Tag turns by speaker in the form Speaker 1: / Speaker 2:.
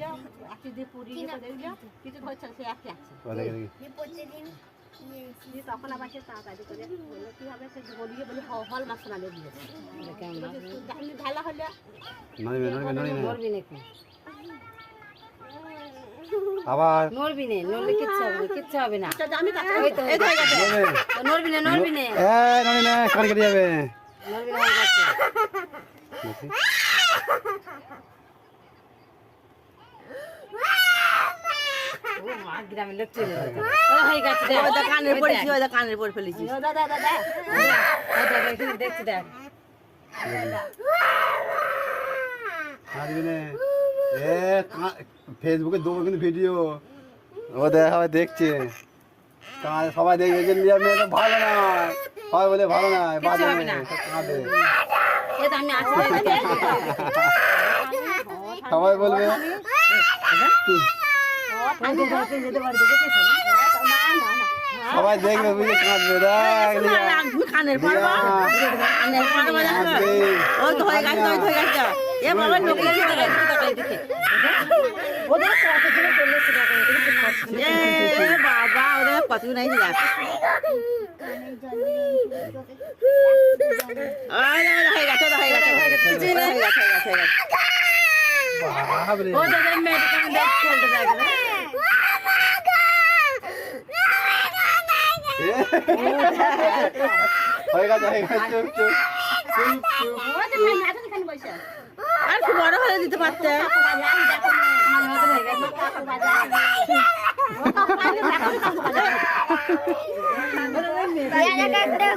Speaker 1: দিলে একটু দিয়ে পুরি করে দিলে কিছু হচ্ছে সে একই আছে
Speaker 2: প্রত্যেকদিন
Speaker 1: দিয়ে তখন আবার সে তাড়াতাড়ি করে বললো কী হবে সে গলিয়ে বলে হল মশলা দিয়ে দিয়েছে ঢালা হলে
Speaker 3: নড়বি নাকি
Speaker 4: আবার
Speaker 3: নড়বি না নড়লে কিচ্ছু হবে না
Speaker 1: আমি
Speaker 3: নড়বি না
Speaker 4: নড়বি না কান কেটে যাবে
Speaker 3: নড়বি না হয়ে গেছে
Speaker 4: দেখি।
Speaker 3: ও মা গ্রামের লোক চলে যাবে ও হয়ে গেছে দেখ
Speaker 1: কানের পড়েছি কানের পড়ে ফেলেছি দাদা
Speaker 3: দেখছি দেখ
Speaker 4: ফেসবুকে দেবো কিন্তু ভিডিও ও দেখা দেখছে সবাই দেখবে যে লিয়া মেয়ে ভালো নয় সবাই বলে ভালো নয় বাজে
Speaker 3: হবে না।
Speaker 4: কাঁদে
Speaker 3: এ তো আমি আছি
Speaker 4: সবাই বলবে সবাই দেখবে বুঝে কাঁদবে দেখ লিয়া
Speaker 1: কানের পড়বো কানের পড়বো ও তো হয়ে গেছে হয়ে গেছে এ বাবা লোকে ওদের কত দিন চলেছে বাবা ওদের কত নাই যাচ্ছে হয়ে গেছে
Speaker 4: বাবরে
Speaker 1: ওদের মেয়েটা কেমন দেখতে খেলতে থাকবে
Speaker 4: হয়ে গেছে চুপ চুপ চুপ
Speaker 1: আর কি বড় হয়ে দিতে পারতে
Speaker 2: একটা